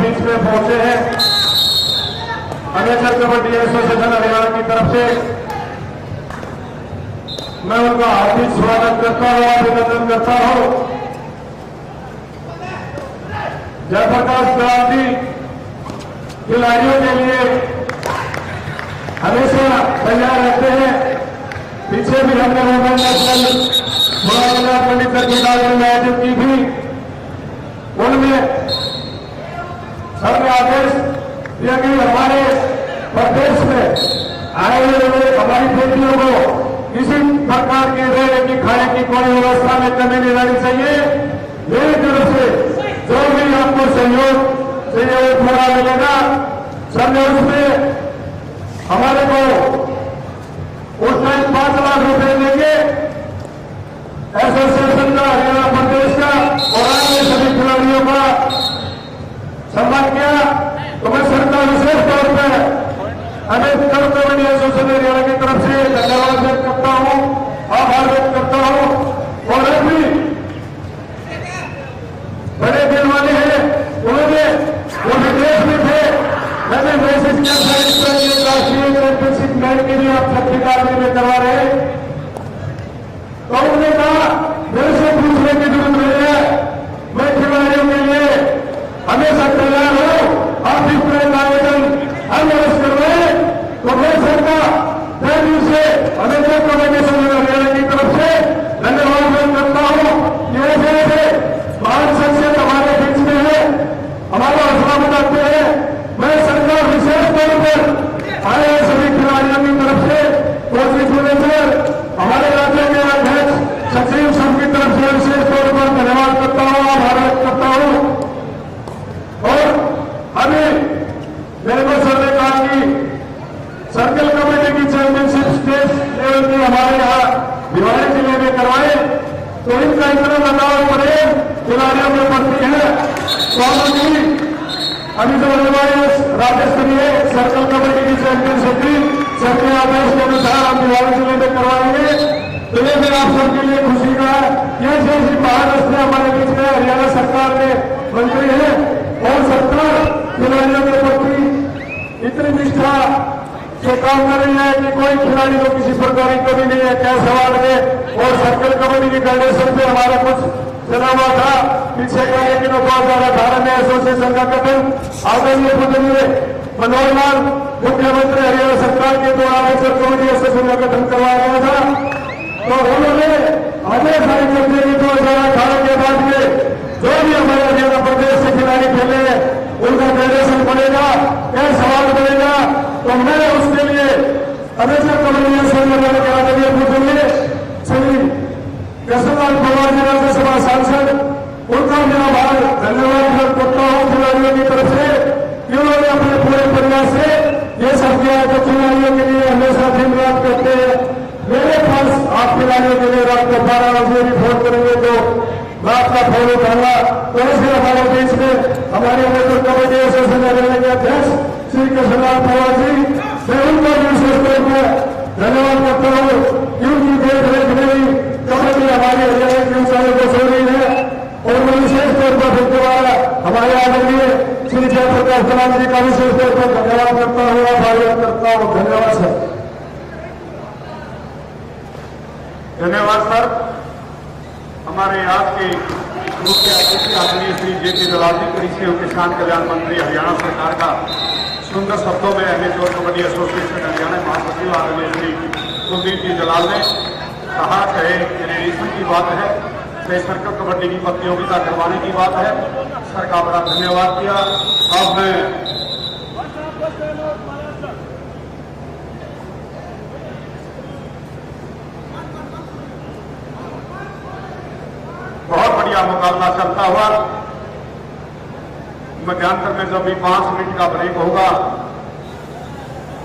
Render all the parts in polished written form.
बीच में पहुंचे हैं। अमेचर कबड्डी एसोसिएशन हरियाणा की तरफ से मैं उनका हार्दिक स्वागत करता हूं, अभिनंदन करता हूं। जयप्रकाश क्रांति खिलाड़ियों के लिए हमेशा तैयार रहते हैं। पीछे भी हमने वुमेन नेशनल पंडित की आयोजित की थी, उनमें सबने आदेश दिया कि हमारे प्रदेश में आए हुए हमारी बेटियों को किसी प्रकार की रहने की खाने की कोई व्यवस्था में कमी नहीं रहनी चाहिए। मेरी तरफ से जो भी आपको सहयोग थोड़ा मिलेगा, सबने उसमें हमारे को उस टाइम 5 लाख रुपए देंगे एसोसिएशन का, हरियाणा प्रदेश का, और अन्य सभी खिलाड़ियों का सम्मान किया। तो मैं सरकार विशेष तौर पर अमेचर कबड्डी एसोसिएशन हरियाणा की तरफ से धन्यवाद व्यक्त करता हूं, आभार व्यक्त करता हूं। और भी बड़े दिल वाले हैं, उन्होंने वो विदेश में थे, मैंने मैसेज किया था इस तरह राष्ट्रीय चैंपियनशिप मैच के लिए आप छत्तीसगढ़ में करवा रहे, तो उन्होंने कहा मेरे से पूछने की जरूरत नहीं है, मैं खिलाड़ियों के लिए हमेशा तैयार हूं। आप इस तरह का आयोजन हर वर्ष कर रहे हैं, तो मैं सरकार तय दिल से अमेचर कबड्डी हरियाणा की तरफ से धन्यवाद व्यक्त करता हूं। ये ऐसे महान शख्सियत हमारे बीच में है, हमारा हौसला बढ़ाते हैं। मैं सरकार विशेष तौर पर आए सभी खिलाड़ियों की तरफ से कोशिश मैनेजर, हमारे राज्य के अध्यक्ष सचिव सबकी तरफ से विशेष तौर पर धन्यवाद करता हूं, आभार व्यक्त करता हूं। और अभी मेरे को सर ने कहा कि सर्कल कमेटी की चैंपियनशिप स्टेट लेवल की हमारे यहाँ भिवानी जिले में करवाए, तो इनका इतना लगाव पड़े खिलाड़ियों में पड़ती है। स्वागत जी अभी जो राज्य स्तरीय सर्कल कमेटी की चैंपियनशिप थी, सबके आदेश के अनुसार हम भिवानी जिले में करवाएंगे। तो ये भी आप सबके लिए खुशी का है। ये जैसी महाराष्ट्र हमारे बीच में हरियाणा सरकार के मंत्री हैं, और सरकार खिलाड़ियों के प्रति इतनी निष्ठा से काम कर रही है कि कोई खिलाड़ी को किसी प्रकार की कमी नहीं है। क्या सवाल है, और सर्कल कबड्डी की फेडरेशन पे हमारा कुछ चला हुआ था पीछे का, लेकिन 2018 में एसोसिएशन का गठन आदरणीय पूजनीय मनोहर लाल मुख्यमंत्री हरियाणा सरकार के द्वारा अमेचर कबड्डी एसोसिएशन का गठन करवाया गया था। तो उन्होंने हमें सारी करते कि 2018 के बाद में जो भी हमारे हरियाणा प्रदेश से खिलाड़ी खेले उनका फेडरेशन बनेगा, क्या सवाल बनेगा, तो मैं उसके लिए अमेचर कबड्डी एसोसिएशन के आदरणीय पूजनीय श्री कृष्णलाल पवार जी राज्यसभा सांसद, उनका मैं आभार धन्यवाद व्यक्त करता हूं खिलाड़ियों की तरफ से, कि उन्होंने अपने पूरे परिवार से ये सब किया है। तो खिलाड़ियों के लिए हमेशा दिन रात करते हैं। मेरे पास आप खिलाड़ियों के लिए रात को 12 बजे भी फोन करेंगे तो रात का फोन उठाऊंगा। तो ऐसे हमारे बीच में हमारे अमेचर कबड्डी एसोसिएशन हरियाणा के अध्यक्ष श्री कृष्णलाल पवार जी, मैं उनका विशेष तौर पर धन्यवाद करता हूँ, क्योंकि देख रेख में कबड्डी हमारी हरियाणा की ऊंचाई को सो रही है। और मैं विशेष तौर पर फिर दोबारा हमारे आदरणीय श्री जयप्रकाश क्रांति जी का विशेष तौर पर धन्यवाद करता हूँ, आभार व्यक्त करता हूँ। धन्यवाद सर। धन्यवाद सर। हमारे आज के मुख्य अतिथि आदरणीय श्री जेपी दलाल जी, कृषि एवं किसान कल्याण मंत्री हरियाणा सरकार का सुंदर शब्दों में अमेचर कबड्डी एसोसिएशन हरियाणा महासचिव आदरणीय श्री कुलदीप जी दलाल ने कहा, चाहे जेनरेशन की बात है, चाहे सर्कल कबड्डी की प्रतियोगिता करवाने की बात है, सर का बड़ा धन्यवाद किया। अब मैं बहुत बढ़िया मुकाबला चलता हुआ मध्यांतर में जब भी 5 मिनट का ब्रेक होगा,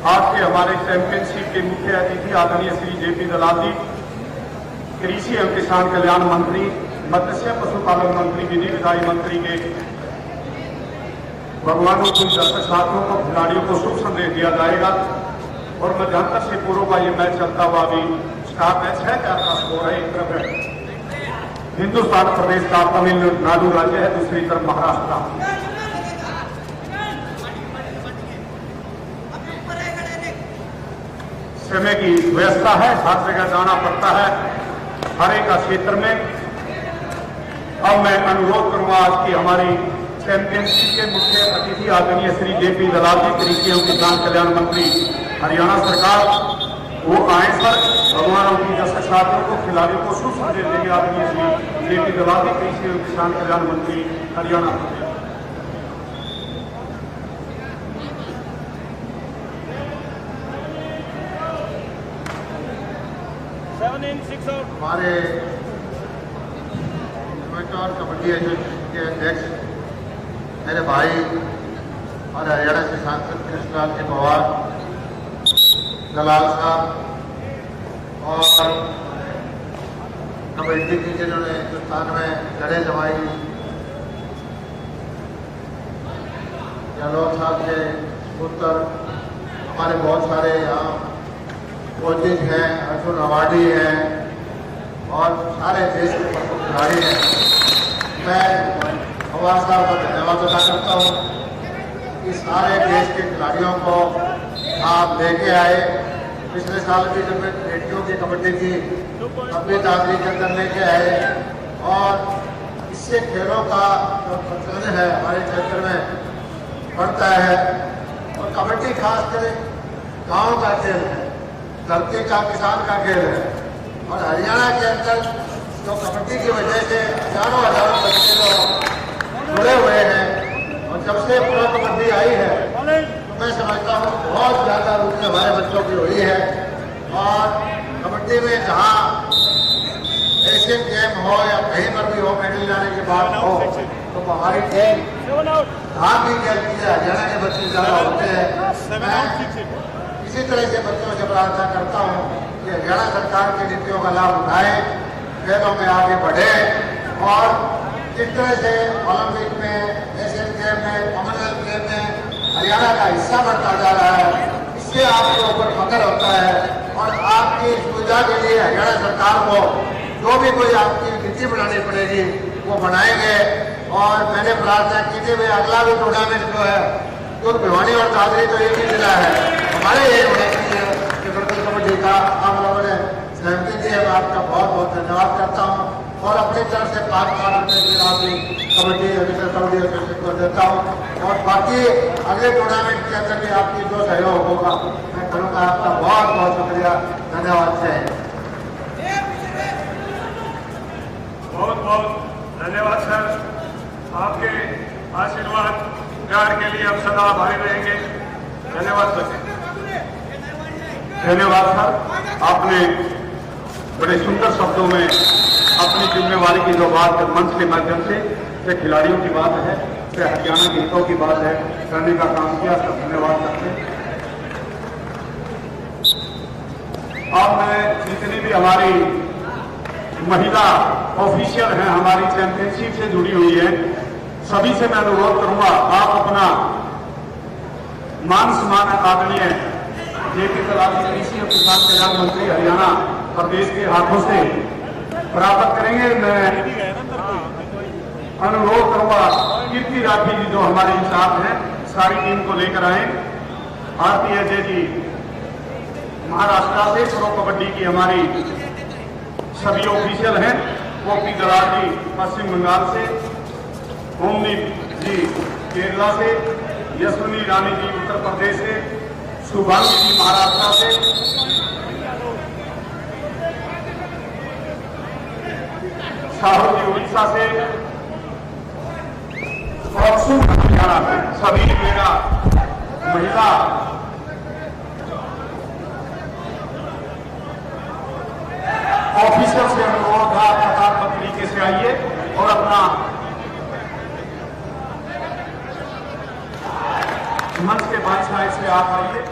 आज के हमारे चैंपियनशिप के मुख्य अतिथि आदरणीय श्री जेपी दलाल जी, कृषि एवं किसान कल्याण मंत्री, मत्स्य पशुपालन मंत्री, विधि विधायी मंत्री के भगवानों को दर्शक साथियों को खिलाड़ियों को शुभ संदेश दिया जाएगा। और मध्यांतर से पूर्व का ये मैच चलता हुआ अभी स्टार मैच है, 4 का स्कोर है। एक तरफ है हिंदुस्तान प्रदेश का तमिलनाडु राज्य है, दूसरी तरफ महाराष्ट्र। समय की व्यवस्था है, हर जगह जाना पड़ता है, हर एक क्षेत्र में। अब मैं अनुरोध करूंगा आज की हमारी चैंपियनशिप के मुख्य अतिथि आदरणीय श्री जेपी दलाल जी, कृषि एवं किसान कल्याण मंत्री हरियाणा सरकार, वो आए सर। भगवान उनकी दर्शक साथियों को, खिलाड़ियों को शुभ संदेश देंगे आदरणीय श्री जेपी दलाल जी, कृषि एवं किसान कल्याण मंत्री हरियाणा प्रदेश। हमारे और कबड्डी एसोसिएशन के अध्यक्ष मेरे भाई और हरियाणा से सांसद कृष्णलाल जी पवार दलाल साहब और कबड्डी की जिन्होंने हिंदुस्तान में लड़े जमाई, गहलोत साहब के पुत्र, हमारे बहुत सारे यहाँ कोचेज हैं, अर्जुन अवार्डी हैं और सारे देश के प्रमुख खिलाड़ी हैं। मैं पवार साहब का धन्यवाद अदा करता हूँ कि सारे देश के खिलाड़ियों को आप लेके आए। पिछले साल भी जब बेटियों की कबड्डी की 90 दादरी के अंदर लेके आए और इससे खेलों का जो प्रचलन है हमारे क्षेत्र में बढ़ता है। और कबड्डी खासकर गाँव का खेल है, धरती का, किसान का खेल है। और हरियाणा के अंदर जो कबड्डी की वजह से हजारों बच्चे लोग जुड़े हुए हैं और जब से प्रो कबड्डी आई है तो मैं समझता हूँ बहुत ज़्यादा रुचि हमारे बच्चों की हुई है। और कबड्डी में जहाँ एशियन गेम हो या कहीं पर भी हो, मेडल लाने की बात हो, तो हमारी टीम धाम भी खेलती है, हरियाणा के बच्चे ज़्यादा होते हैं। मैं इसी तरह से बच्चों से प्रार्थना करता हूँ कि हरियाणा सरकार की नीतियों का लाभ उठाएं, खेलों में आगे बढ़े और जिस तरह से ओलंपिक में, एशियन गेम में, कॉमनवेल्थ गेम में हरियाणा का हिस्सा बढ़ता जा रहा है, इससे आपके ऊपर फख्र होता है। और आपकी सुविधा के लिए हरियाणा सरकार को जो भी कोई आपकी नीति बनानी पड़ेगी वो बनाएंगे। और मैंने प्रार्थना की थी भाई अगला भी टूर्नामेंट जो है तो भिवानी और दादरी तो एक ही जिला है, हमारे ये होने चाहिए कि बिल्कुल कबड्डी का आप लोगों ने सहमति दी है। मैं आपका बहुत बहुत धन्यवाद करता हूँ और अपनी तरफ से 5 लाख रुपये की राशि कबड्डी एसोसिएशन को देता हूँ। और बाकी अगले टूर्नामेंट के अंदर भी आपकी जो सहयोग होगा मैं करूँगा। आपका बहुत बहुत शुक्रिया, धन्यवाद से। बहुत बहुत धन्यवाद सर, आपके आशीर्वाद प्यार के लिए हम सदा आभारी रहेंगे। धन्यवाद सर। धन्यवाद सर, आपने बड़े सुंदर शब्दों में अपनी जिम्मेवारी की जो बात मंच के माध्यम से खिलाड़ियों की बात है, से हरियाणा के हितों की बात है, करने का काम किया। सर धन्यवाद करते हैं। अब मैं जितनी भी हमारी महिला ऑफिशियल हैं, हमारी चैंपियनशिप से जुड़ी हुई है, सभी से मैं अनुरोध करूंगा आप अपना मान सम्मान आदरणीय जेपी दलाल जी, कृषि और किसान कल्याण मंत्री हरियाणा प्रदेश के हाथों से प्राप्त करेंगे। मैं अनुरोध करूंगा कीर्ति राठी जी जो हमारे इंचार्ज हैं, सारी टीम को लेकर आए। आरती अजय जी महाराष्ट्र से, प्रो कबड्डी की हमारी सभी ऑफिशियल हैं, गोपी दलाल जी पश्चिम बंगाल से, ओमदीप जी केरला से, यशवनी रानी जी उत्तर प्रदेश से, शुभांगी जी महाराष्ट्र से, साहू जी उड़ीसा से और हरियाणा से। सभी मेरा महिला ऑफिसर से अनुरोध था, प्रकार तरीके से आइए और अपना मंच के बाई साइड से आप आइए।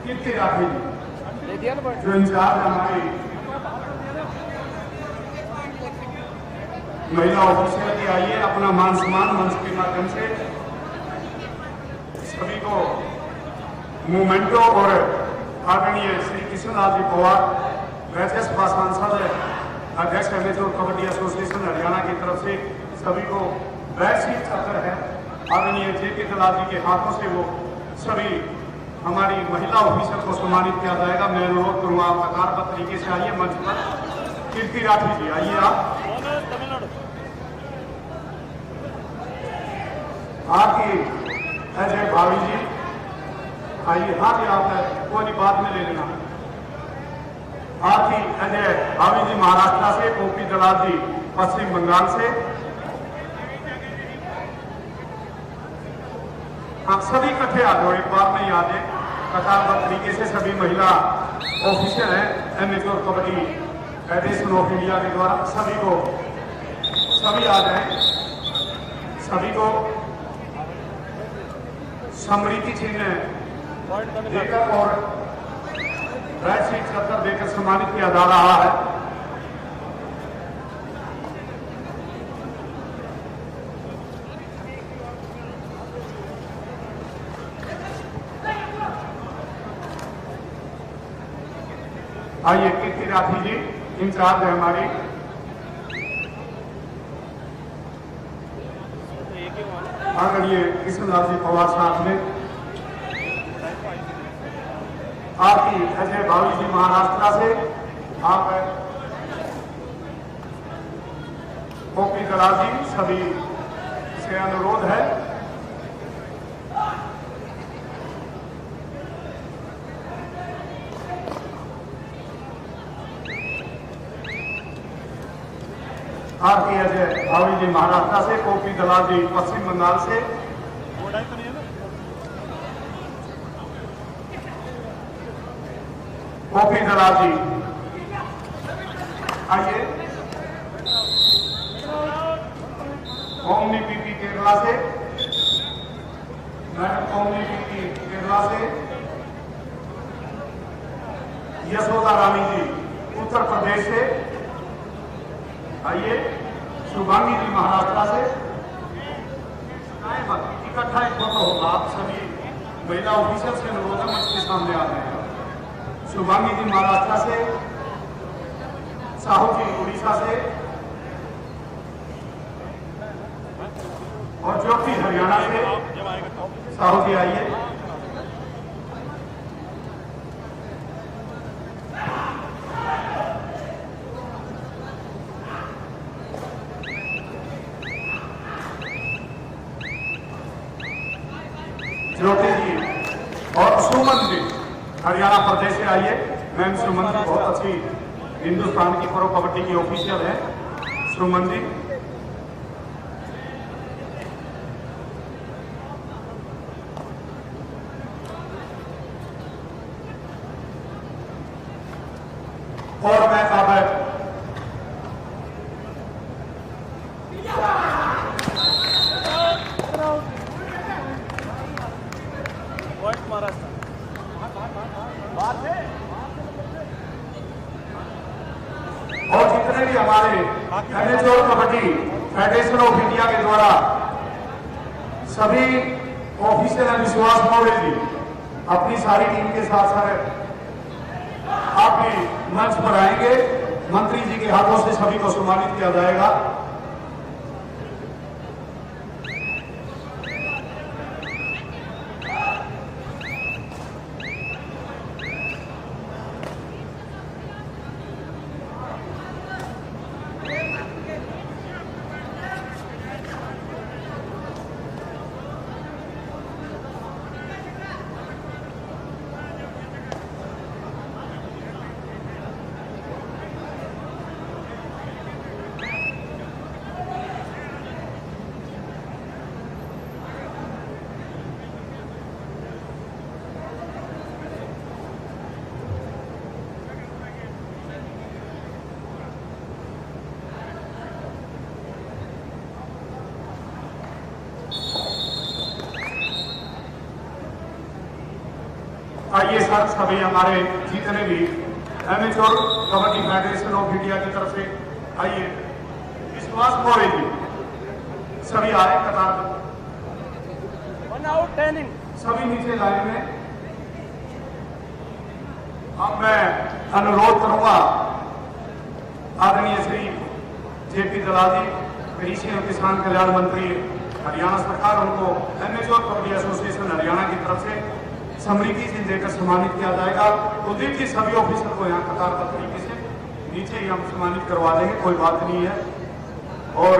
कीर्ति राठी जो इंचार्ज हमारी महिला ऑफिसर की, आइए अपना मान सम्मान मंच के माध्यम से सभी को मूवमेंटो और आदरणीय श्री कृष्णलाल जी पवार राज्यसभा सांसद अध्यक्ष एमेच्योर कबड्डी एसोसिएशन हरियाणा की तरफ से सभी को वैश्विक छत्र है आदरणीय जेपी दलाल जी के हाथों से वो सभी हमारी महिला ऑफिसर को सम्मानित किया जाएगा। मैं अनुरोध करूंगा आप कतारबद्ध तरीके से आइए मंच पर। कीर्ति राठी जी आइए आपकी अजय भावी जी आइए। हाँ जी आप कोई बात में ले लेना। आपकी अजय भावी जी महाराष्ट्र से, गोपी दलाल जी पश्चिम बंगाल से। आप सभी इकट्ठे आ जाओ एक बार में याद है कतारबद्ध तरीके से। सभी महिला ऑफिसर हैं amateur kabaddi federation of India के द्वारा। सभी आ जाए। सभी को समृद्धि चिन्ह देकर और वैश्विक छत्र देकर सम्मानित किया जा रहा है। आइए कीर्ति राठी जी इंचार्ज है हमारी। आदरणीय कृष्णलाल जी पवार साथ में। आपकी अजय भावी जी महाराष्ट्र से, आप गोपी दलाल जी, सभी से अनुरोध है। आपकी अजय भावी जी महाराष्ट्र से, गोपी दलाल जी पश्चिम बंगाल से। गोपी दलाल जी आइए। ओमनी पीपी केरला से, मैडम ओमनी पीपी केरला से। यशोदा रानी जी उत्तर प्रदेश से आइए। शुभांगी जी महाराष्ट्र से। इकट्ठा एक फोटो होगा। आप सभी महिला ऑफिसर से अनुरोध है मंच के सामने आ रहे हैं। शुभांगी जी महाराष्ट्र से, साहू जी उड़ीसा से और ज्योति हरियाणा से। साहू जी आइए। ज्योति जी और सुमन जी हरियाणा प्रदेश से आइए। मैम सुमन जी बहुत अच्छी हिंदुस्तान की प्रो कबड्डी की ऑफिशियल है सुमन जी। और मैं अब और जितने भी हमारे amateur kabaddi federation of India के द्वारा सभी ऑफिसर हैं, विश्वास मौर्य जी अपनी सारी टीम के साथ साथ आप भी मंच पर आएंगे। मंत्री जी के हाथों से सभी को सम्मानित किया जाएगा। आइए सर, सभी हमारे जितने भी amateur kabaddi federation of India की तरफ से आइए। विश्वास मौर्य जी सभी आए कतार में। सभी नीचे लाइन में। अब मैं अनुरोध करूंगा आदरणीय श्री जेपी दलाल जी, कृषि एवं किसान कल्याण मंत्री हरियाणा सरकार, उनको एमेच्योर कबड्डी एसोसिएशन हरियाणा की तरफ से स्मृति चिन्ह देकर सम्मानित किया जाएगा। कुलदीप जी, सभी ऑफिसर को यहाँ कतारबद्ध तरीके से नीचे ही हम सम्मानित करवा देंगे, कोई बात नहीं है। और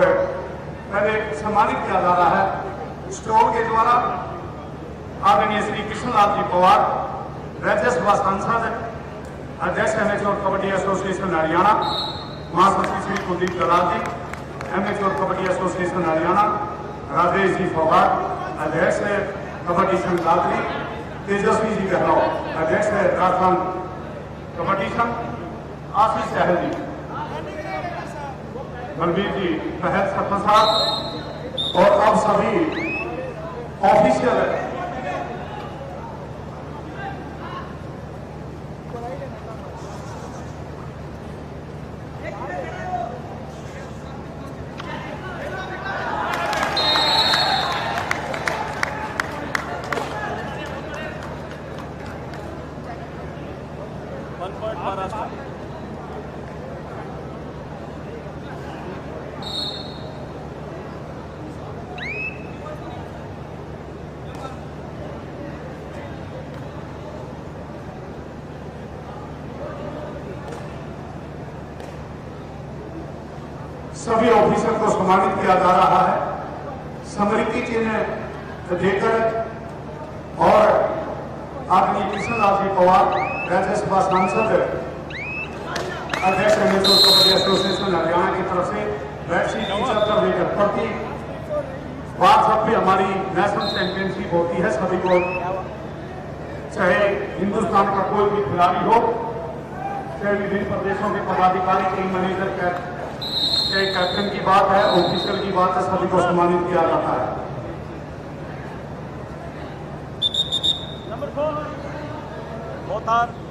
पहले सम्मानित किया जा रहा है स्टॉल के द्वारा आदरणीय श्री कृष्णलाल जी पवार, राज्यसभा सांसद, अध्यक्ष एमेच्योर कबड्डी एसोसिएशन हरियाणा, महासचिव श्री कुलदीप दलाल जी, एमेच्योर कबड्डी एसोसिएशन हरियाणा, राजेश जी फोगाट, अध्यक्ष कबड्डी संघ दादरी, तेजस्वी जी गहलोत, अध्यक्ष राजस्थान कबड्डी संघ, आशीष सहल जी, बलबीर जी पहल सरपंच साहब, और अब सभी ऑफिशियल सभी ऑफिसर को सम्मानित किया जा रहा है स्मृति चिन्ह देकर। और आदरणीय कृष्णलाल जी पवार, राज्यसभा सांसद, अध्यक्ष एमेच्योर कबड्डी एसोसिएशन हरियाणा की तरफ से वैक्सीन 75 लेकर प्रति बार जब भी हमारी नेशनल चैंपियनशिप होती है, सभी को, चाहे हिंदुस्तान का कोई भी खिलाड़ी हो, चाहे विभिन्न प्रदेशों के पदाधिकारी, टीम मैनेजर, कैप्टन की बात है, ऑफिसर की बात है, सभी को सम्मानित किया जाता है। नंबर 4 मोहतार,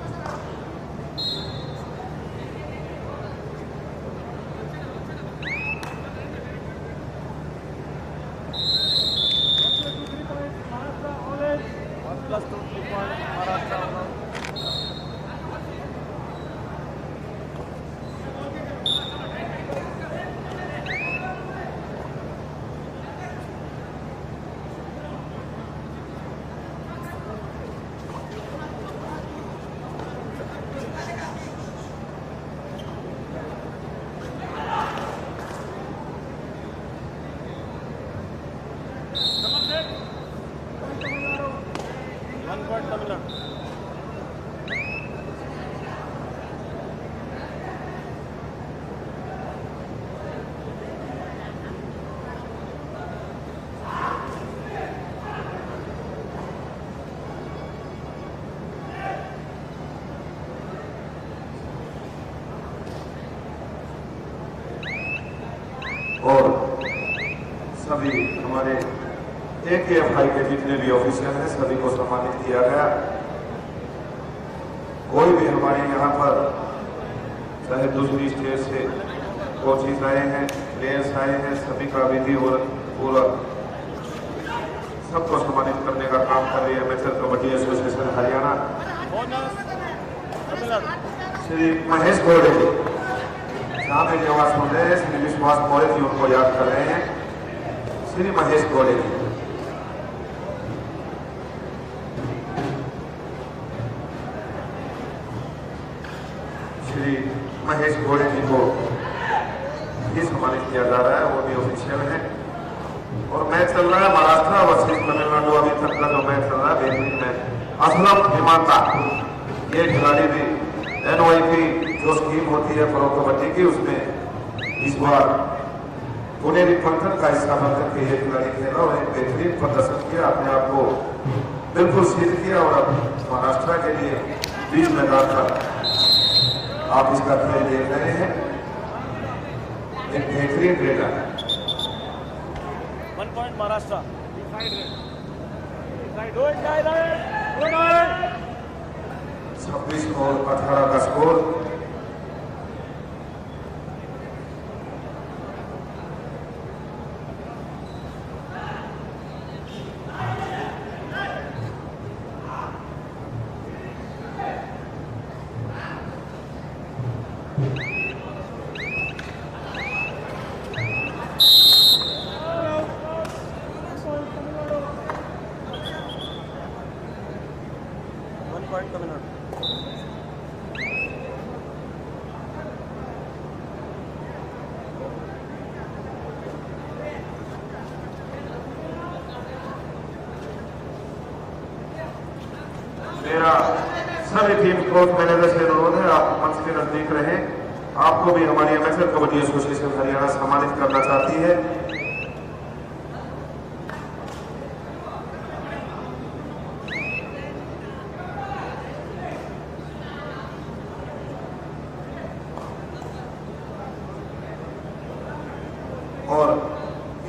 और सभी हमारे AKFI के जितने भी ऑफिसर हैं, सभी को सम्मानित किया गया। कोई भी हमारे यहाँ पर चाहे दूसरी स्टेट से कोचेज आए हैं, प्लेयर्स आए हैं, सभी का विधि और पूरा सबको सम्मानित करने का काम कर रही है एमेच्योर कबड्डी एसोसिएशन हरियाणा। श्री महेश गोड़े जी, जहाँ पे जो आवाज सुन रहे हैं, श्री विश्वास मौर्य जी उनको याद कर रहे हैं। श्री महेश गोड़े जी, श्री महेश गोड़े जी को भी सम्मानित किया जा रहा है, वो भी ऑफिशियल है। और मैच चल रहा है महाराष्ट्र वर्सेस तमिलनाडु, अभी तक का जो मैच चल रहा है बेहतरीन में असलम हिमांता, ये खिलाड़ी भी NYP जो स्कीम होती है प्रो कबड्डी की, उसमें इस बार पुनेरी पंथन का हिस्सा बनकर के ये खिलाड़ी खेला और एक बेहतरीन प्रदर्शन किया, अपने आप को बिल्कुल सिद्ध किया। और अब महाराष्ट्र के लिए बीच मैदान पर आप इसका खेल देख रहे हैं, एक बेहतरीन रेडर है। 1 पॉइंट महाराष्ट्र। 26 और 18 का स्कोर। पॉइंट तमिलनाडु। मेरा सभी टीम कोच मैनेजर से अनुरोध है, आप मंच के नजदीक रहें। आपको भी हमारी एमएसएल कबड्डी एसोसिएशन हरियाणा सम्मानित करना चाहती है। और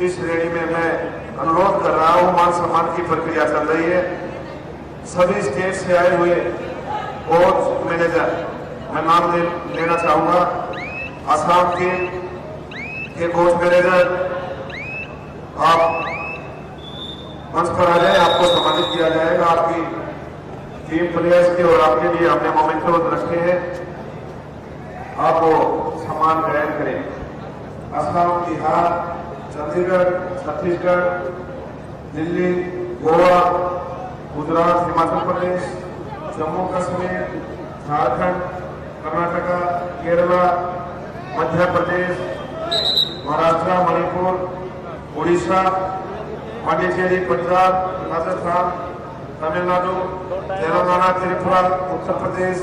इस श्रेणी में मैं अनुरोध कर रहा हूं, मान सम्मान की प्रक्रिया चल रही है। सभी स्टेट से आए हुए कोच मैनेजर, मैं नाम लेना चाहूंगा। असम के कोच मैनेजर, आप मंच पर आ जाए, आपको सम्मानित किया जाएगा। आपकी टीम प्लेयर्स के और आपके लिए हमने मोमेंटो रखे हैं, आप वो सम्मान ग्रहण करें। असम, बिहार, चंडीगढ़, छत्तीसगढ़, दिल्ली, गोवा, गुजरात, हिमाचल प्रदेश, जम्मू कश्मीर, झारखंड, कर्नाटका, केरला, मध्य प्रदेश, महाराष्ट्र, मणिपुर, उड़ीसा, पांडिचेरी, पंजाब, राजस्थान, तमिलनाडु, तेलंगाना, त्रिपुरा, उत्तर प्रदेश,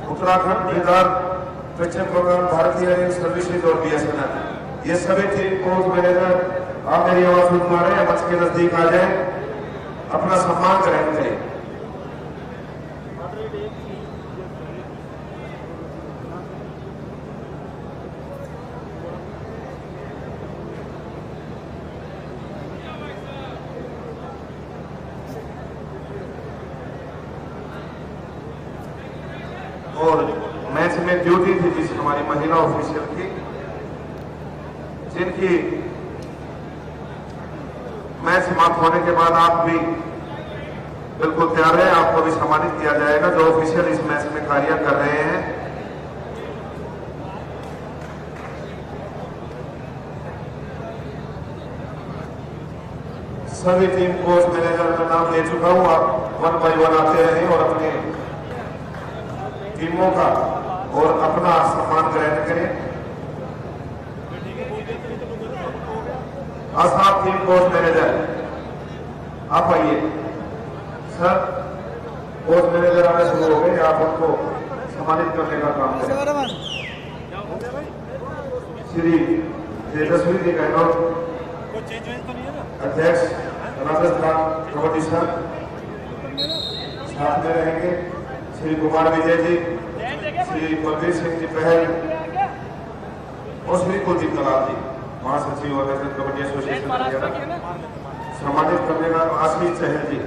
उत्तराखंड, बिहार, पश्चिम बंगाल, भारतीय रेल सर्विसेज और बीएसएनएल, ये सभी टीम कोच मैनेजर आप मेरी आवाज सुन पा रहे हैं, मंच के नजदीक आ जाए, अपना सम्मान ग्रहण करें। और मैच में ड्यूटी थी जिस हमारी महिला ऑफिशियल की, जिनकी मैच समाप्त होने के बाद आप भी बिल्कुल तैयार है, आपको भी सम्मानित किया जाएगा जो ऑफिशियल इस मैच में कार्य कर रहे हैं। सभी टीम कोच मैनेजर का नाम ले चुका हूं, आप 1 बाय 1 आते रहे और अपने टीमों का और अपना सम्मान ग्रहण करें। असम टीम कोच मैनेजर आप आइए। सर, कोच मैनेजर आने शुरू हो गए, आप उनको सम्मानित करने का काम करें। श्री तेजस्वी जी गहलोत, अध्यक्ष राजस्थान कबड्डी संघ, साथ में रहेंगे श्री कुमार विजय जी, श्री बलबीर सिंह जी पहल और श्री कुलदीप कलाल जी, महासचिव और कबड्डी एसोसिएशन सम्मानित करने का आशीष चहल जी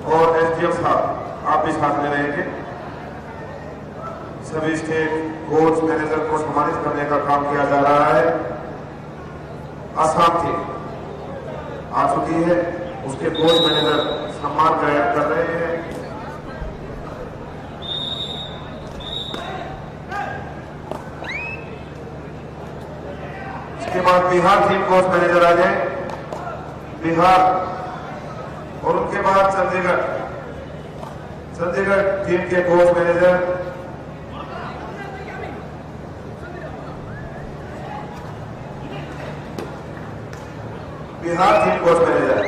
और एसडीएम साहब आप भी साथ में रहेंगे। सभी स्टेट कोच मैनेजर को सम्मानित करने का काम किया जा रहा है। असम टीम आ चुकी है, उसके कोच मैनेजर सम्मान ग्रहण कर रहे हैं। इसके बाद बिहार टीम कोच मैनेजर आ जाए, बिहार, और उनके बाद चंडीगढ़ टीम के coach manager, Bihar team coach manager,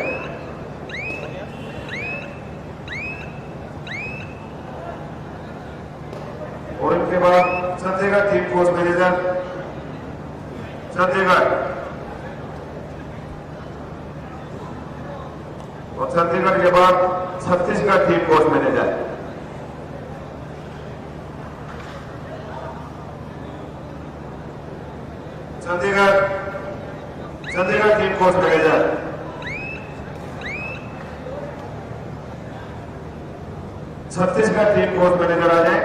और इनके बाद Chandigarh team coach manager, Chandigarh, और चंडीगढ़ के बाद Chhattisgarh team coach manager, Chandigarh team coach manager, Chhattisgarh team coach manager आ जाए।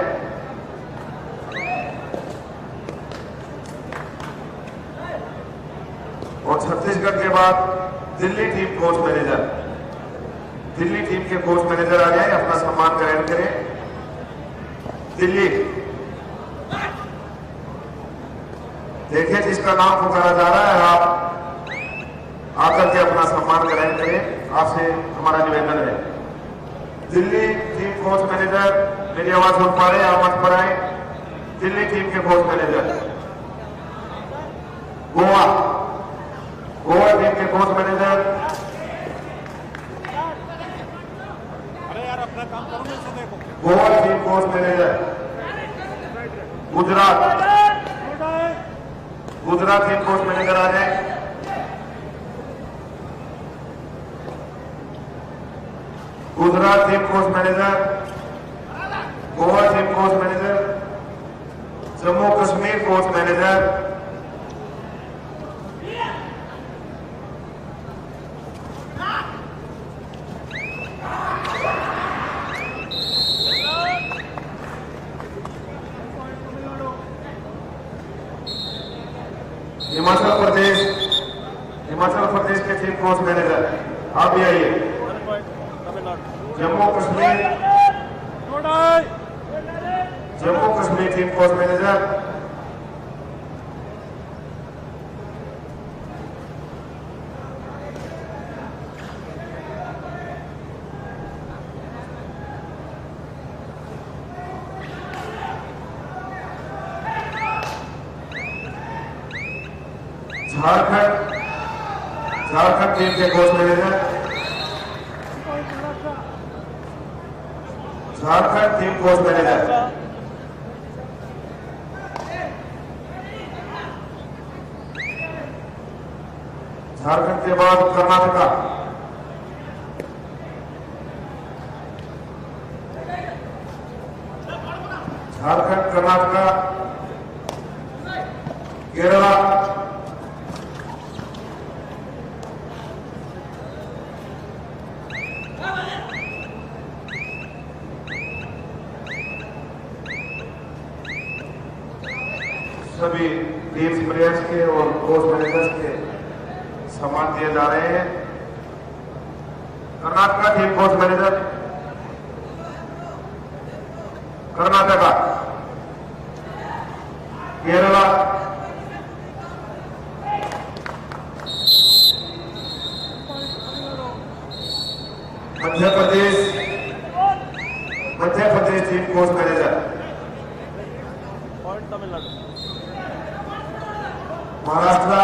और छत्तीसगढ़ के बाद Delhi team coach manager, Delhi team के कोच मैनेजर आ जाए, अपना सम्मान ग्रहण करें। दिल्ली, देखिए जिसका नाम पुकारा जा रहा है, आप आकर के अपना सम्मान ग्रहण करें, आपसे हमारा निवेदन है। दिल्ली टीम कोच मैनेजर, मेरी आवाज सुन पा रहे हैं? आप मंच पर आए। दिल्ली टीम के कोच मैनेजर, गोवा टीम के कोच मैनेजर, अरे यार अपना काम करो ना, इसे देखो। Goa team coach manager, Gujarat team coach manager आ जाए। Gujarat team coach manager, Goa team coach manager, Jammu Kashmir coach manager, Himachal Pradesh के टीम कोच मैनेजर, आप भी आइए। 1 point Tamil Nadu. Jammu Kashmir team coach manager, Jharkhand team के coach manager, Jharkhand team coach manager, Jharkhand के बाद कर्नाटका, केरला, सभी टीम्स प्लेयर्स के और कोच मैनेजर्स के सम्मान दिए जा रहे हैं। Karnataka team coach manager, Karnataka, Kerala, Madhya Pradesh team coach manager, point Tamil Nadu. Maharashtra,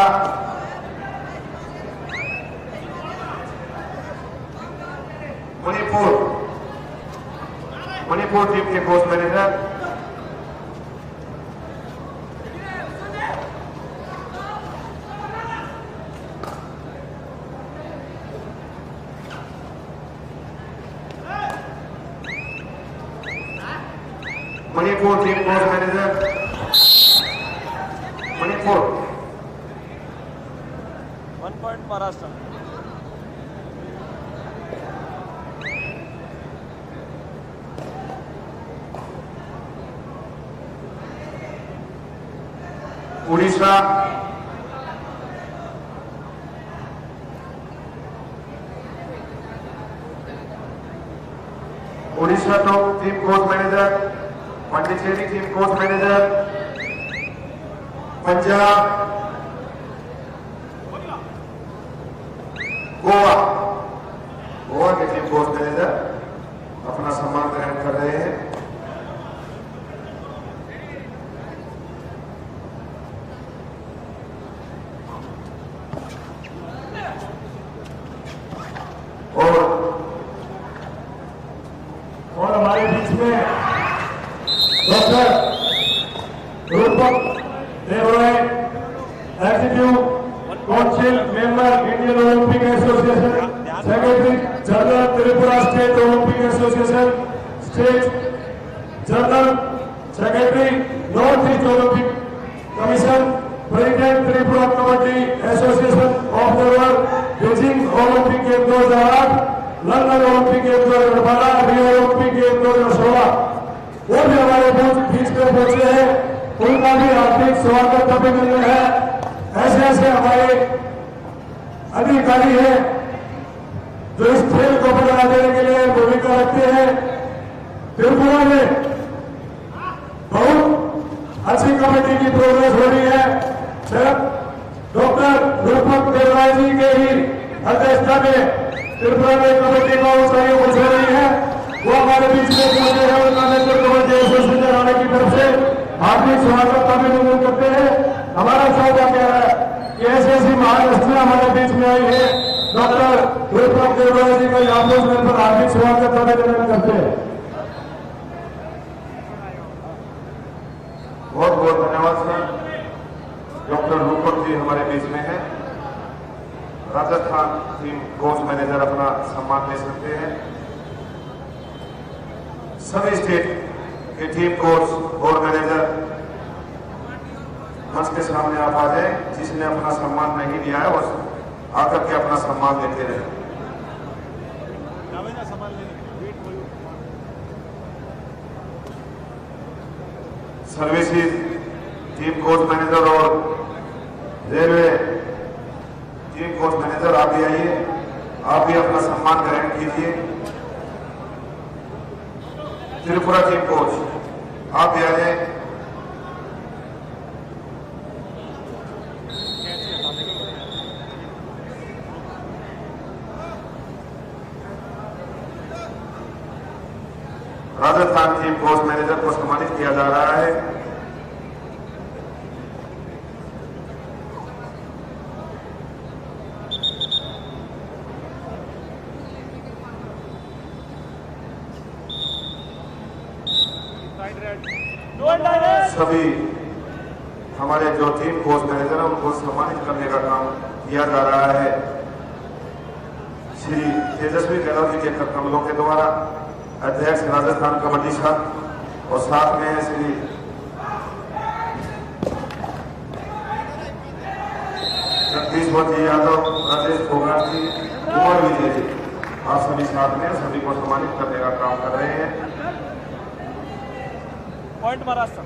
Manipur team के coach manager, Manipur team coach manager, Manipur. 1 point Maharashtra. Orissa, तो team coach manager, Pondicherry team coach manager, Punjab, Goa के टीम कोच मैनेजर अपना सम्मान ग्रहण कर रहे हैं। और हमारे बीच में डॉक्टर रूपक Devaraya, executive council member, Indian Olympic association, secretary general, Tripura state Olympic association, state general secretary, north east Olympic commission, president, Tripura kabaddi association of the world, Beijing Olympic game 2008, London Olympic game 2012, Rio Olympic game 2016, वो भी हमारे बीच में पहुंचे हैं, उनका भी हार्दिक स्वागत अभिनंदन है। ऐसे हमारे अधिकारी हैं जो इस खेल को बढ़ावा देने के लिए भूमिका रखते हैं। त्रिपुरा में बहुत अच्छी कमेटी की प्रोग्रेस हो रही है। सिर्फ डॉक्टर रूपक देवराय जी के ही अध्यक्षता में त्रिपुरा में कमेटी को ऊंचाइयों को छू रही है। वो हमारे बीच में हार्दिक स्वागत अभिनंदन करते हैं। हमारा सौदा क्या है कि ऐसी ऐसी महान हस्तियां हमारे बीच में आई है। डॉक्टर विप्लव देवराय जी का यहाँ पर हार्दिक स्वागत अभिनंदन करते हैं। बहुत बहुत धन्यवाद सर। डॉक्टर रूपक जी हमारे बीच में है। राजस्थान टीम कोच मैनेजर अपना सम्मान ले सकते हैं। सभी स्टेट के टीम कोच और मैनेजर मंच के सामने आप आ जाए। जिसने अपना सम्मान नहीं लिया है वो आकर के अपना सम्मान लेते रहे। सर्विसेज टीम कोच मैनेजर और रेलवे टीम कोच मैनेजर आप भी आइए। आप भी अपना सम्मान ग्रहण कीजिए। त्रिपुरा टीम कोच आप भी आ जाए। राजस्थान टीम कोच मैनेजर को सम्मानित किया जा रहा है। सभी हमारे जो टीम कोच मैनेजर हैं उनको सम्मानित करने का काम किया जा रहा है श्री तेजस्वी गहलोत जी के कमलों के द्वारा, अध्यक्ष राजस्थान कबड्डी संघ, और साथ में श्री जगदीश्वर जी यादव, राजेश फोगाट जी, कुमार विजय जी, आप सभी साथ में सभी को सम्मानित करने का काम कर रहे हैं। पॉइंट महाराष्ट्र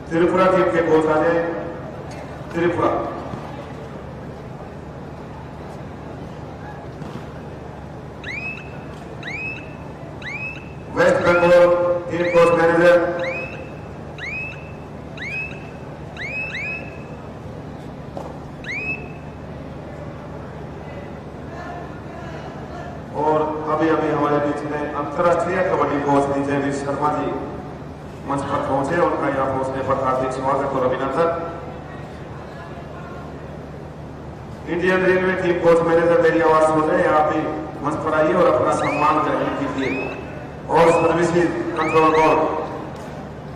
त्रिपुरा टीम के कोच आ जाए। Tripura West Bengal team coach manager और अभी अभी हमारे बीच में अंतर्राष्ट्रीय कबड्डी कोच जयवीर शर्मा जी मंच पर पहुंचे। उनका यहाँ पहुंचने पर हार्दिक स्वागत और अभिनंदन। Indian railway team coach manager मेरी आवाज सुन रहे हैं, आप भी मंच पर आइए और अपना सम्मान ग्रहण कीजिए। और services control board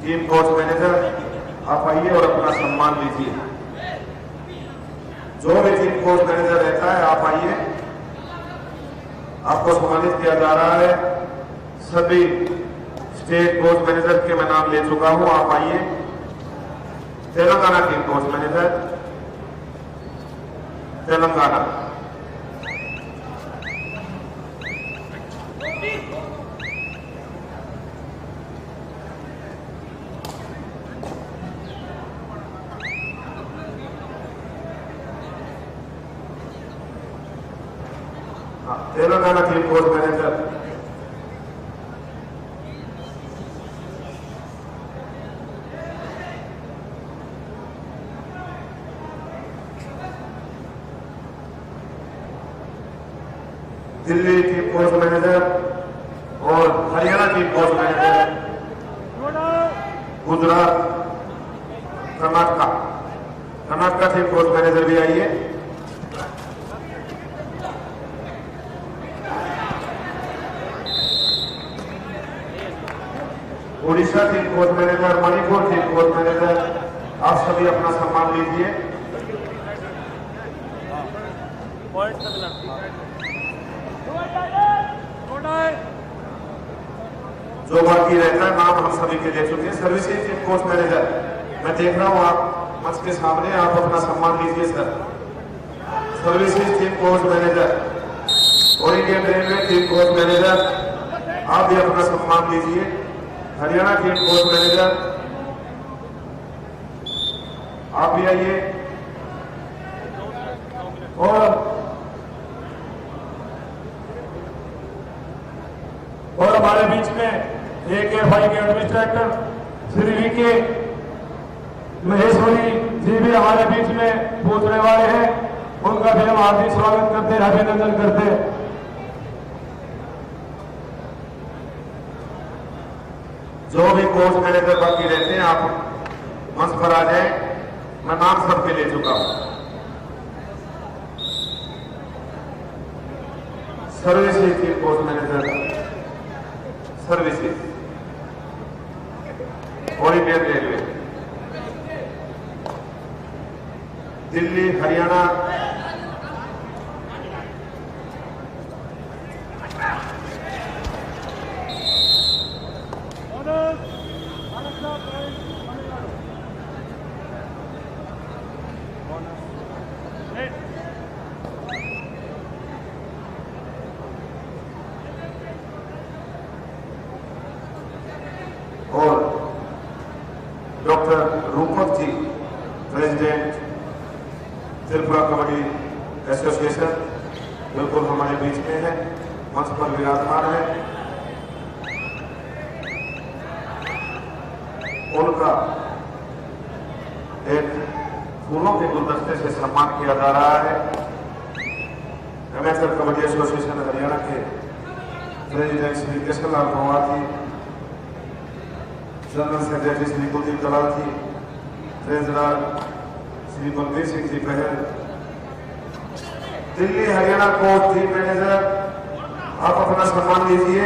team coach manager आप आइए और अपना सम्मान लीजिए। जो भी टीम कोच मैनेजर रहता है आप आइए, आपको सम्मानित किया जा रहा है। सभी स्टेट कोच मैनेजर के मैं नाम ले चुका हूं, आप आइए। Telangana team coach manager Telangana, Telangana team coach manager Delhi team coach manager और Haryana team coach manager, Gujarat, Karnataka team coach manager भी आइए। Orissa team coach manager, Manipur team coach manager, आप सभी अपना सम्मान लीजिए। जो बाकी रहता है नाम हम सभी के ले चुके हैं। सर्विसेज टीम कोच मैनेजर मैं देख रहा हूं आप मंच के सामने, आप अपना सम्मान लीजिए sir. Services team coach manager और Indian railway team coach manager आप भी अपना सम्मान लीजिए। हरियाणा टीम कोच मैनेजर आप भी आइए। और हमारे बीच में AKFI के एडमिनिस्ट्रेटर श्री VK महेश्वरी जी भी हमारे बीच में पहुंचने वाले हैं, उनका भी हम हार्दिक स्वागत करते हैं, अभिनंदन करते हैं। जो भी कोच मैनेजर बाकी रहते हैं आप मंच पर आ जाएं, मैं नाम सबके ले चुका हूं। सर्विसेज की कोच मैनेजर, सर्विसेज और इंडियन रेलवे, दिल्ली, हरियाणा, और doctor Rupak ji, president Tripura kabaddi association, बिल्कुल हमारे बीच में है, मंच पर विराजमान है। उनका एक फूलों के गुलदस्ते से सम्मान किया जा रहा है। एमएसएल कबड्डी एसोसिएशन हरियाणा के प्रेसिडेंट श्री कृष्णलाल पंवार जी, जनरल सेक्रेटरी श्री कुलदीप दलाल जी, ट्रेजरर श्री बलबीर सिंह जी पहल, Delhi Haryana coach team manager, आप अपना सम्मान लीजिए।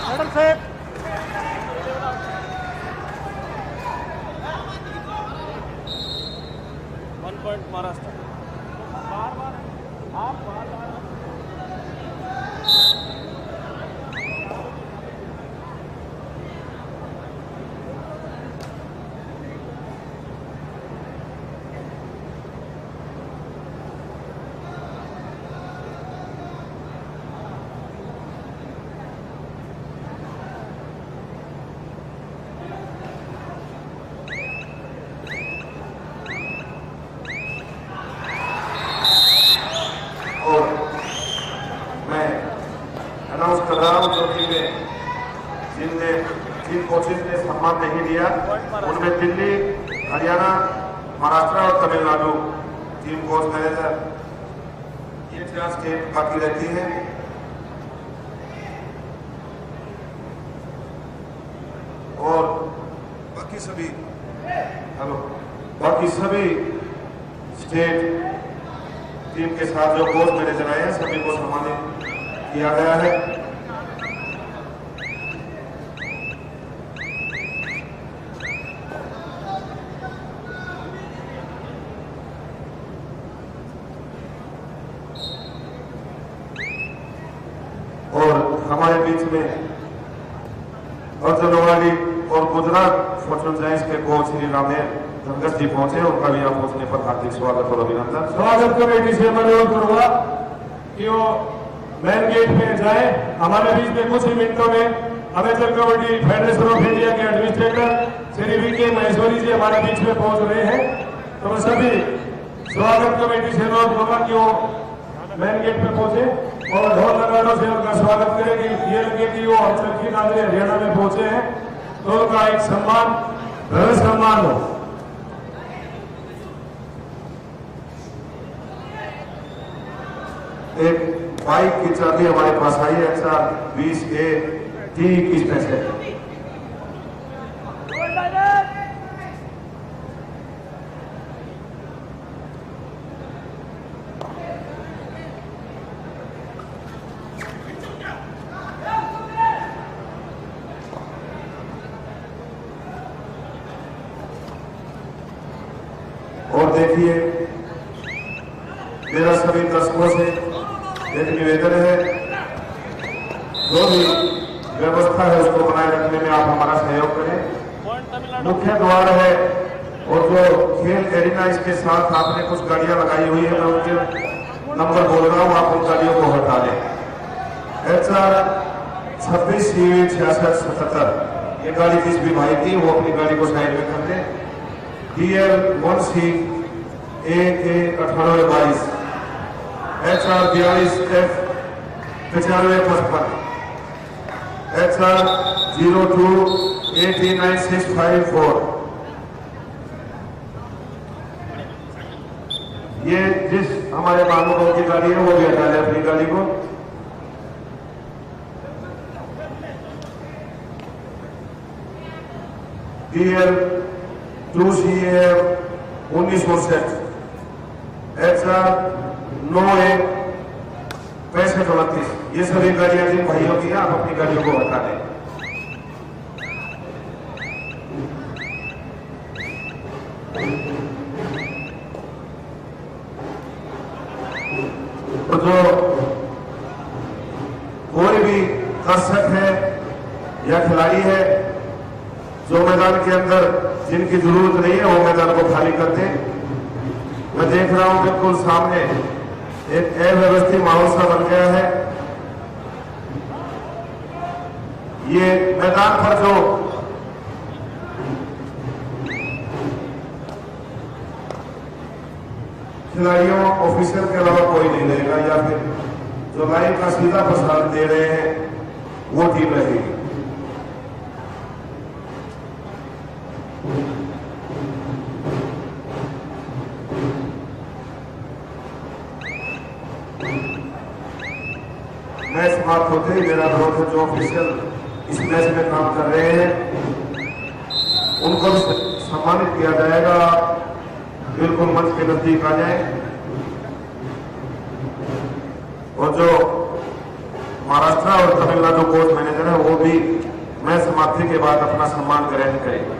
मैडम से 1 पॉइंट महाराष्ट्र। बार-बार आप बार-बार अनाउंस कर रहा हूं, जो जिन कोचेज ने सम्मान नहीं दिया उनमें दिल्ली, हरियाणा, महाराष्ट्र और तमिलनाडु टीम कोच मैनेजर, ये 4 स्टेट बाकी रहती है। और बाकी सभी स्टेट टीम के साथ जो कोच मैनेजर आए हैं सभी को सम्मानित किया गया है। और हमारे बीच में अर्जुनवाड़ी और गुजरात फॉर्चून जायंट्स के कोच श्री रामेर धनगस जी पहुंचे, उनका भी यहाँ पहुंचने पर हार्दिक स्वागत और अभिनंदन। स्वागत कमेटी से मैं अनुरोध करूंगा कि वो मेन गेट पे जाए। हमारे बीच में कुछ ही मिनटों में amateur kabaddi federation of India के एडमिनिस्ट्रेटर श्री वी.के. महेश्वरी जी हमारे बीच में पहुंच रहे हैं, तो मैं सभी स्वागत कमेटी से अनुरोध करूंगा कि वो मेन गेट पे पहुंचे और ढोल नगाड़ों से उनका स्वागत करें कि ये लगे कि वो अंचल की नाजरे हरियाणा में पहुंचे हैं, तो उनका एक सम्मान, भव्य सम्मान हो। एक बाइक की चाबी हमारे पास आई है, XR 20A T21 में से। देखिए, मेरा सभी दर्शकों से एक निवेदन है, जो भी व्यवस्था है उसको बनाए रखने में आप हमारा सहयोग करें। मुख्य द्वार है और जो खेल एरिना, इसके साथ आपने कुछ गाड़ियां लगाई हुई है, मैं उनके नंबर बोल रहा हूं, आप उन गाड़ियों को हटा दें। HR 26 CU 6677, ये गाड़ी जिस भी भाई थी वो अपनी गाड़ी को साइड में कर दें। DL 1C AK 1822, HR 42F 9555, HR 02 89654। ये जिस हमारे महानुभाव की गाड़ी है वो भी हटा दें अपनी गाड़ी को। DL 2CAF 1959, HR 91 6529, ये सभी गाड़ियां जिन भाइयों की हैं, आप अपनी गाड़ियों को हटा दें। तो जो कोई भी दर्शक है या खिलाड़ी है जो मैदान के अंदर जिनकी जरूरत नहीं है, वो मैदान को खाली कर दें। मैं देख रहा हूं बिल्कुल सामने एक अव्यवस्थित माहौल सा बन गया है। ये मैदान पर जो खिलाड़ियों ऑफिसर के अलावा कोई नहीं रहेगा, या फिर जो लाइव का सीधा प्रसारण दे रहे हैं वो टीम रहेगी। मैच समाप्त होते ही मेरा अनुरोध है, जो ऑफिशियल इस मैच में काम कर रहे हैं उनको भी सम्मानित किया जाएगा। बिल्कुल मंच के नजदीक आ जाए, और जो महाराष्ट्र और तमिलनाडु कोच मैनेजर है वो भी मैच समाप्ति के बाद अपना सम्मान ग्रहण करेंगे।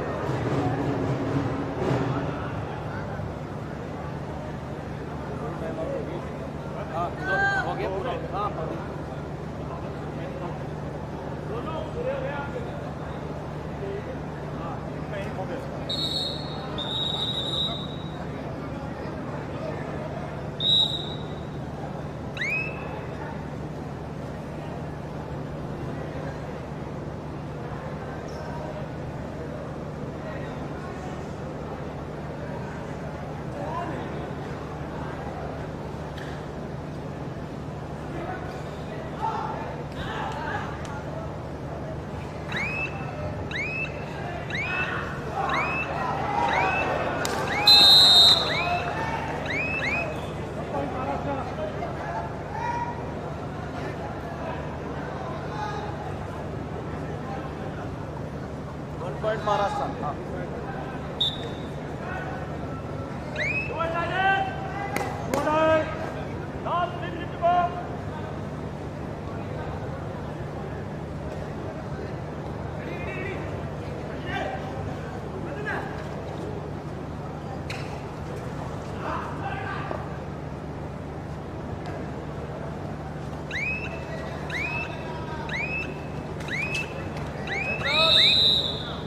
महाराष्ट्र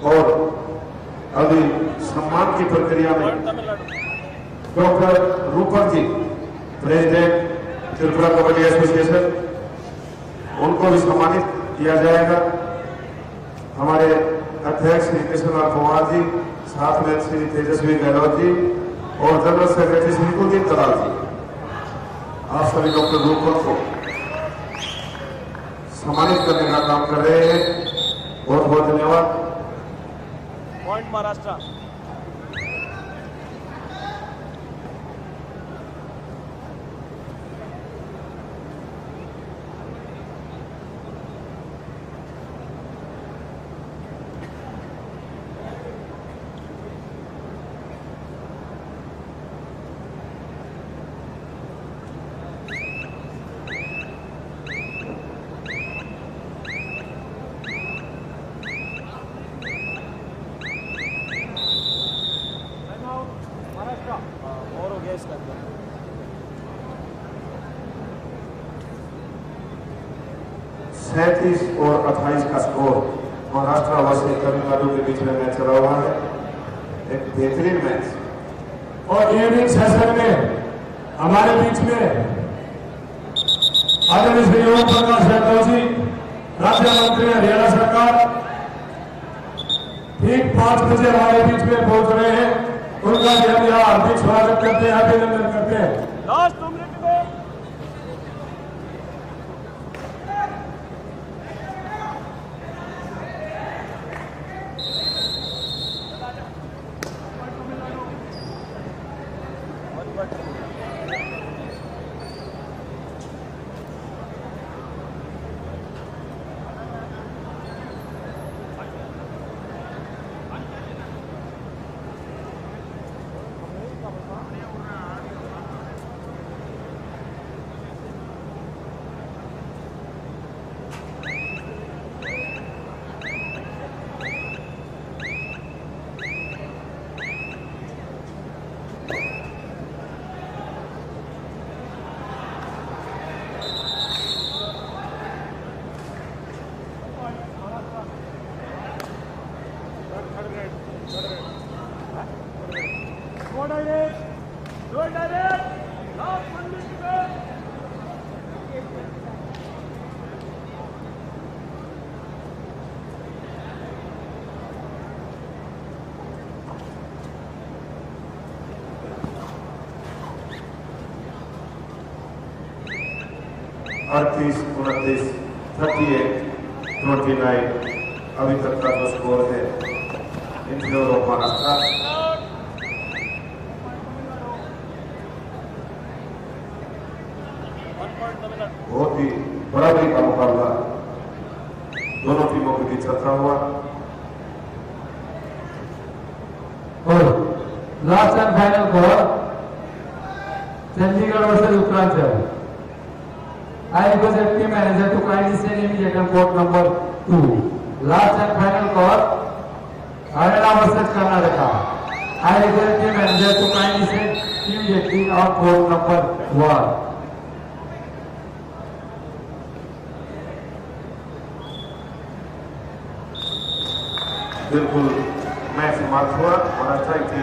और अभी सम्मान की प्रक्रिया में doctor Rupak ji, president Tripura kabaddi association, उनको भी सम्मानित किया जाएगा। हमारे अध्यक्ष श्री कृष्णलाल कुमार जी, साथ में श्री तेजस्वी गहलोत जी और जनरल सेक्रेटरी श्री कुलदीप दलाल जी, आप सभी डॉक्टर रूपक को सम्मानित करने का काम कर रहे हैं। बहुत बहुत धन्यवाद। पॉइंट महाराष्ट्र। 28 का स्कोर महाराष्ट्र वर्सेस तमिलनाडु के बीच में मैच चला हुआ है। एक बेहतरीन मैच। और इवनिंग सेशन में हमारे बीच में आदरणीय श्री ओम प्रकाश यादव जी, राज्य मंत्री हरियाणा सरकार, ठीक 5 बजे हमारे बीच में पहुंच रहे हैं। उनका भी हम यहाँ हार्दिक स्वागत करते हैं, अभिनंदन करते हैं। लास्ट 2 मिनट में Go direct. Last 1 minute to go. अड़तीस 29 38 29 अभी तक का जो स्कोर है इन फेवर ऑफ महाराष्ट्र। बहुत ही बराबरी का मुकाबला दोनों टीमों के बीच चलता हुआ। और last and final call Chandigarh versus Uttaranchal. I request the team manager to kindly send immediate on court number 2. Last and final call, Haryana versus Karnataka. I request the team manager to kindly send immediately on court number 1. बिल्कुल match समाप्त हुआ। महाराष्ट्र की